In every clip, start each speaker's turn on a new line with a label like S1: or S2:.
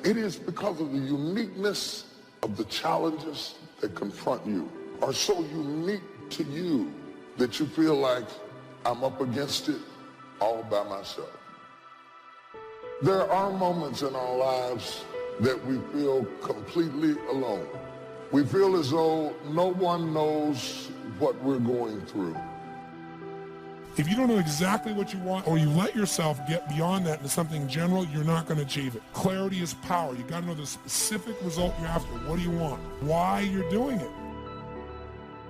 S1: It is because of the uniqueness of the challenges that confront you are so unique to you that you feel like I'm up against it all by myself. There are moments in our lives that we feel completely alone. We feel as though no one knows what we're going through.
S2: If you don't know exactly what you want, or you let yourself get beyond that into something general, you're not going to achieve it. Clarity is power. You got to know the specific result you're after. What do you want? Why you're doing it.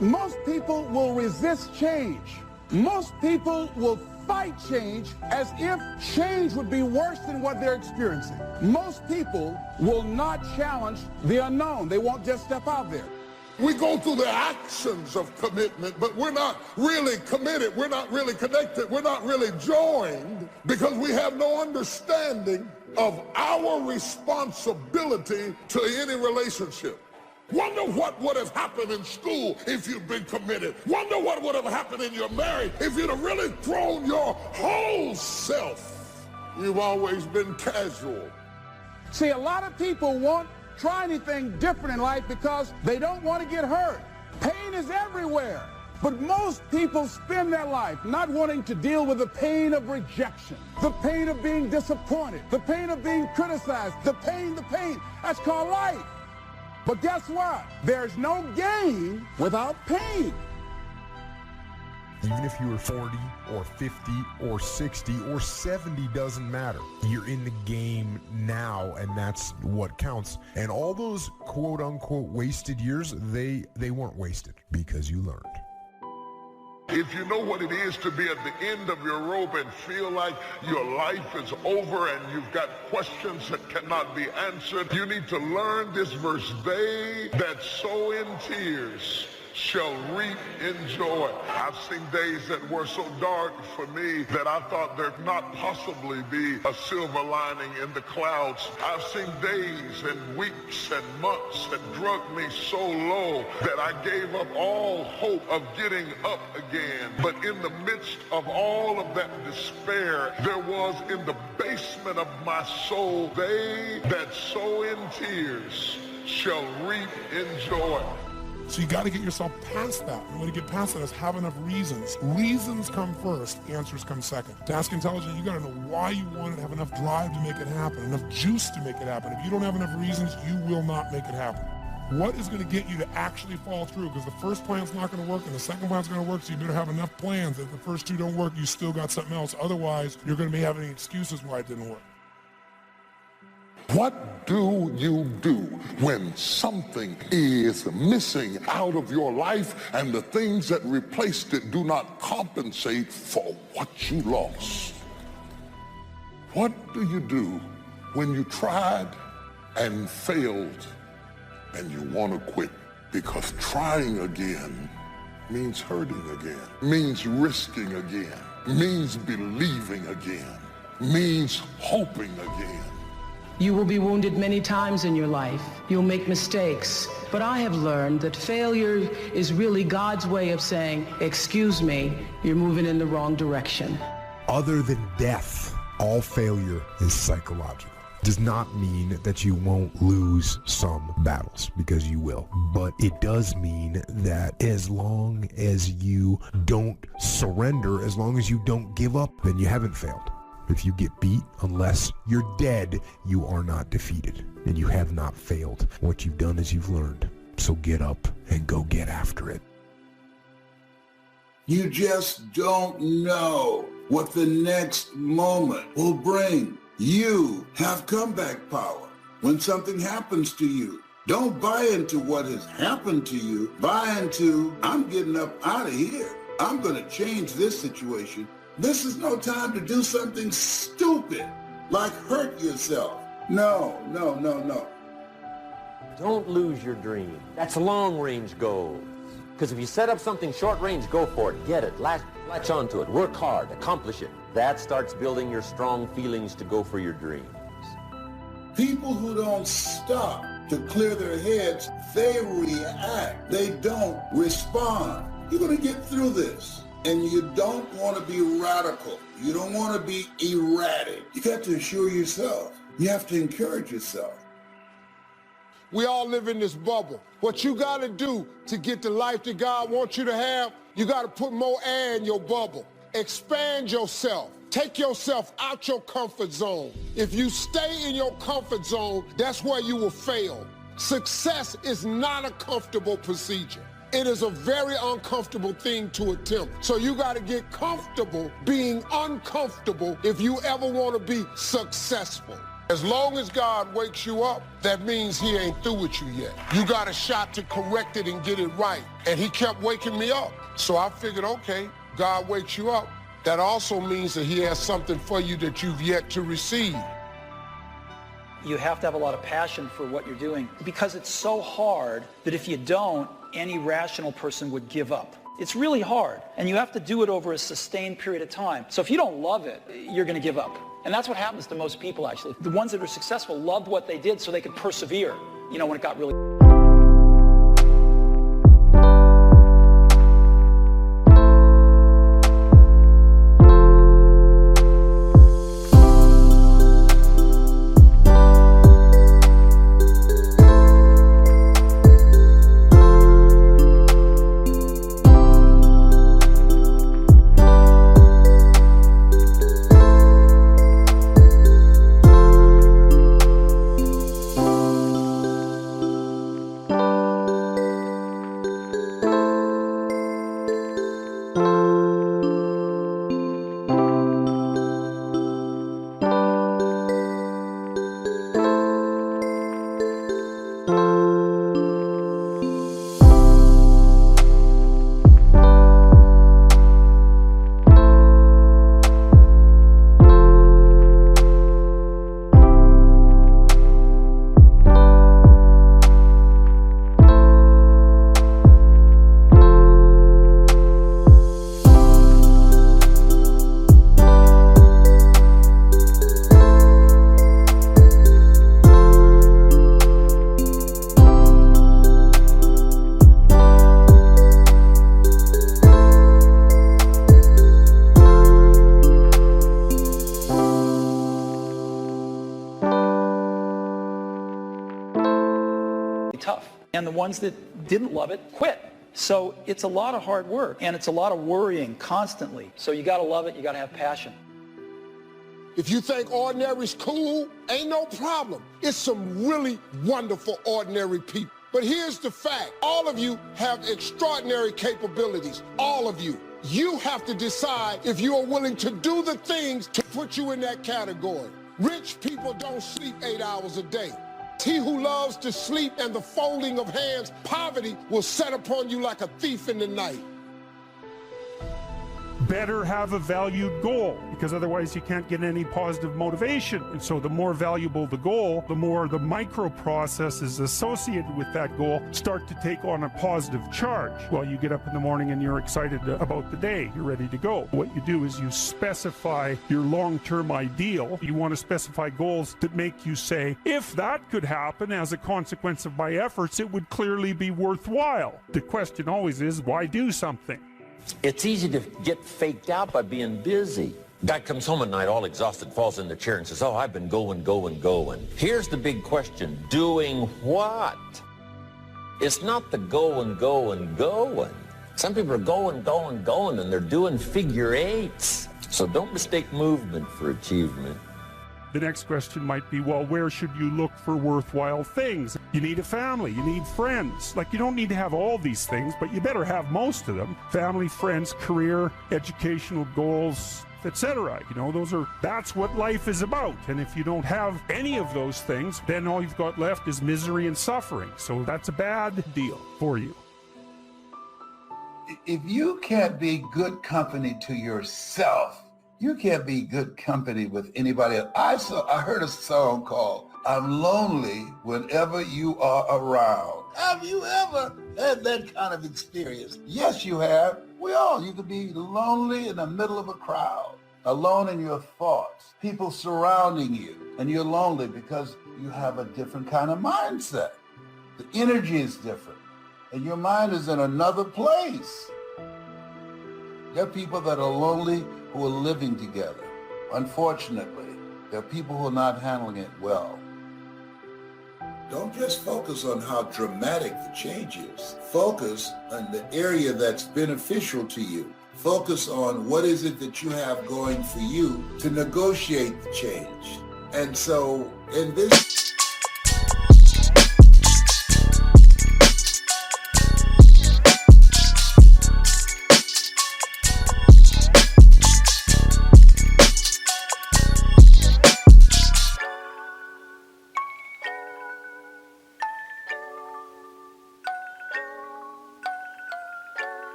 S3: Most people will resist change. Most people will fight change as if change would be worse than what they're experiencing. Most people will not challenge the unknown. They won't just step out there.
S1: We go through the actions of commitment, but we're not really committed. We're not really connected. We're not really joined because we have no understanding of our responsibility to any relationship. Wonder what would have happened in school if you'd been committed. Wonder what would have happened in your marriage if you'd have really thrown your whole self. You've always been casual.
S3: See, a lot of people won't try anything different in life because they don't want to get hurt. Pain is everywhere. But most people spend their life not wanting to deal with the pain of rejection, the pain of being disappointed, the pain of being criticized, the pain. That's called life. But guess what? There's no gain without pain.
S4: Even if you were 40 or 50 or 60 or 70, doesn't matter. You're in the game now, and that's what counts. And all those quote-unquote wasted years, they weren't wasted because you learned.
S1: If you know what it is to be at the end of your rope and feel like your life is over and you've got questions that cannot be answered, you need to learn this verse. They that sow in tears shall reap in joy. I've seen days that were so dark for me that I thought there could not possibly be a silver lining in the clouds. I've seen days and weeks and months that drug me so low that I gave up all hope of getting up again. But in the midst of all of that despair, there was in the basement of my soul, they that sow in tears shall reap in joy.
S2: So you got to get yourself past that. The way to get past that is have enough reasons. Reasons come first, answers come second. Task intelligence, you got to know why you want it, have enough drive to make it happen, enough juice to make it happen. If you don't have enough reasons, you will not make it happen. What is going to get you to actually fall through? Because the first plan's not going to work and the second plan's going to work, so you better have enough plans. If the first two don't work, you still got something else. Otherwise, you're going to be having excuses why it didn't work.
S1: What do you do when something is missing out of your life and the things that replaced it do not compensate for what you lost? What do you do when you tried and failed and you want to quit? Because trying again means hurting again, means risking again, means believing again, means hoping again.
S5: You will be wounded many times in your life. You'll make mistakes. But I have learned that failure is really God's way of saying, excuse me, you're moving in the wrong direction.
S4: Other than death, all failure is psychological. Does not mean that you won't lose some battles, because you will. But it does mean that as long as you don't surrender, as long as you don't give up, then you haven't failed. If you get beat, unless you're dead, you are not defeated, and you have not failed. What you've done is you've learned. So get up and go get after it.
S6: You just don't know what the next moment will bring. You have comeback power. When something happens to you, don't buy into what has happened to you. Buy into, I'm getting up out of here. I'm going to change this situation. This is no time to do something stupid, like hurt yourself. No.
S7: Don't lose your dream. That's long-range goals. Because if you set up something short-range, go for it. Get it. Latch onto it. Work hard. Accomplish it. That starts building your strong feelings to go for your dreams.
S6: People who don't stop to clear their heads, they react. They don't respond. You're going to get through this. And you don't want to be radical. You don't want to be erratic. You got to assure yourself You have to encourage yourself.
S3: We all live in this bubble. What you got to do to get the life that God wants you to have, you got to put more air in your bubble. Expand yourself. Take yourself out your comfort zone. If you stay in your comfort zone, that's where you will fail. Success is not a comfortable procedure. It is a very uncomfortable thing to attempt. So you got to get comfortable being uncomfortable if you ever want to be successful. As long as God wakes you up, that means he ain't through with you yet. You got a shot to correct it and get it right. And he kept waking me up. So I figured, okay, God wakes you up. That also means that he has something for you that you've yet to receive.
S8: You have to have a lot of passion for what you're doing because it's so hard that if you don't, any rational person would give up. It's really hard, and you have to do it over a sustained period of time. So if you don't love it, you're going to give up. And that's what happens to most people, actually. The ones that are successful loved what they did so they could persevere, when it got really... tough. And the ones that didn't love it quit. So it's a lot of hard work and it's a lot of worrying constantly. So you got to love it. You got to have passion.
S3: If you think ordinary's cool, ain't no problem. It's some really wonderful ordinary people. But here's the fact. All of you have extraordinary capabilities. All of you. You have to decide if you are willing to do the things to put you in that category. Rich people don't sleep 8 hours a day. He who loves to sleep and the folding of hands, poverty will set upon you like a thief in the night.
S9: Better have a valued goal, because otherwise you can't get any positive motivation. And so the more valuable the goal, the more the micro processes associated with that goal start to take on a positive charge. Well, you get up in the morning and you're excited about the day. You're ready to go. What you do is you specify your long-term ideal. You want to specify goals that make you say, if that could happen as a consequence of my efforts, it would clearly be worthwhile. The question always is, why do something?
S7: It's easy to get faked out by being busy. Guy comes home at night all exhausted, falls in the chair and says, oh, I've been going. Here's the big question. Doing what? It's not the going. Some people are going, and they're doing figure eights. So don't mistake movement for achievement.
S9: The next question might be, well, where should you look for worthwhile things? You need a family, you need friends. Like, you don't need to have all these things, but you better have most of them. Family, friends, career, educational goals, etc. That's what life is about. And if you don't have any of those things, then all you've got left is misery and suffering. So that's a bad deal for you.
S6: If you can't be good company to yourself, you can't be good company with anybody else. I heard a song called I'm Lonely Whenever You Are Around. Have you ever had that kind of experience? Yes, you have. You could be lonely in the middle of a crowd, alone in your thoughts, people surrounding you, and you're lonely because you have a different kind of mindset. The energy is different, and your mind is in another place. There are people that are lonely who are living together. Unfortunately, There are people who are not handling it well. Don't just focus on how dramatic the change is. Focus on the area that's beneficial to you. Focus on what is it that you have going for you to negotiate the change. And so in this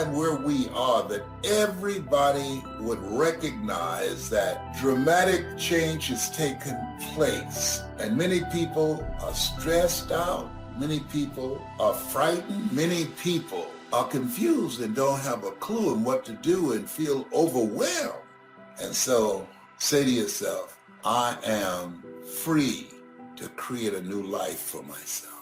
S6: time where we are, that everybody would recognize that dramatic change has taken place. And many people are stressed out. Many people are frightened. Many people are confused and don't have a clue on what to do and feel overwhelmed. And so say to yourself, I am free to create a new life for myself.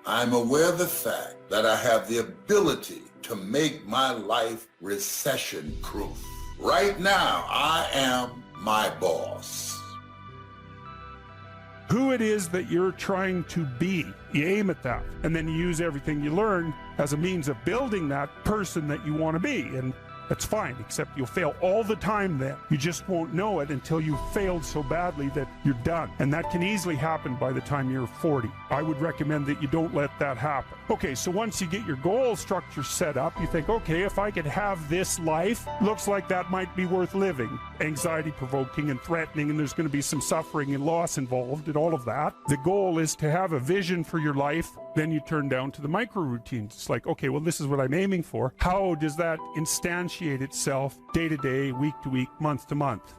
S6: I'm aware of the fact that I have the ability to make my life recession-proof. Right now, I am my boss.
S9: Who it is that you're trying to be, you aim at that, and then you use everything you learn as a means of building that person that you want to be. And that's fine, except you'll fail all the time then. You just won't know it until you've failed so badly that you're done. And that can easily happen by the time you're 40. I would recommend that you don't let that happen. Okay, so once you get your goal structure set up, you think, okay, if I could have this life, looks like that might be worth living. Anxiety provoking and threatening, and there's going to be some suffering and loss involved and all of that. The goal is to have a vision for your life. Then you turn down to the micro routines. It's like, okay, well, this is what I'm aiming for. How does that instantiate itself day to day, week to week, month to month?